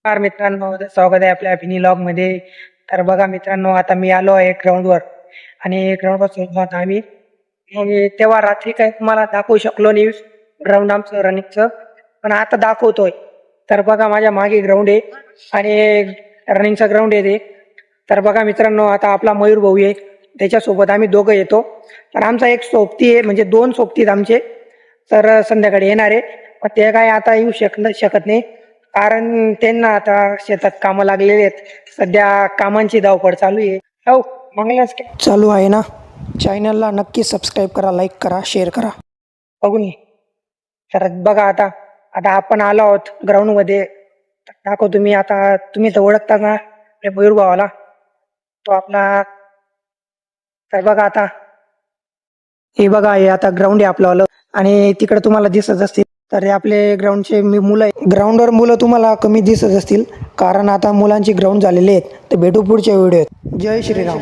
नमस्कार मित्रांनो, स्वागत आहे आपल्या मिनी लॉग मध्ये. तर बघा मित्रांनो, आता मी आलो आहे ग्राउंडवर आणि ग्राउंडवर सोडलो आता आम्ही. मग तेव्हा रात्री काही तुम्हाला दाखवू शकलो नाही ग्राउंड आमचं रनिंगचं, पण आता दाखवतोय. तर बघा माझ्या मागे ग्राउंड आहे आणि रनिंगचं ग्राउंड आहे ते. तर बघा मित्रांनो, आता आपला मयूर भाऊ आहे, त्याच्यासोबत आम्ही दोघं येतो. तर आमचा एक सोबती आहे, म्हणजे 2 सोबती आहेत आमचे. तर संध्याकाळी येणार आहे, पण ते काय आता येऊ शकत नाही, कारण त्यांना आता शेतात कामं लागलेली आहेत. सध्या कामांची धावपळ चालू आहे. हो, मंगलाच चालू आहे ना. चॅनलला नक्की सबस्क्राईब करा, लाईक करा, शेअर करा. बघून ये. तर बघा आता आता आपण आलो आहोत ग्राउंडमध्ये. दाखव तुम्ही, आता तुम्ही तर ओळखता ना आपल्या मयूर भावाला, तो आपला. तर बघा आता, हे बघा, हे आता ग्राउंड आहे आपलं आणि तिकडे तुम्हाला दिसत असतील. तर हे आपले ग्राउंडचे मुलं आहे. ग्राउंडवर मुलं तुम्हाला कमी दिसत असतील, कारण आता मुलांची ग्राउंड झालेली आहेत. तर भेटू पुढच्या व्हिडिओत. जय श्रीराम.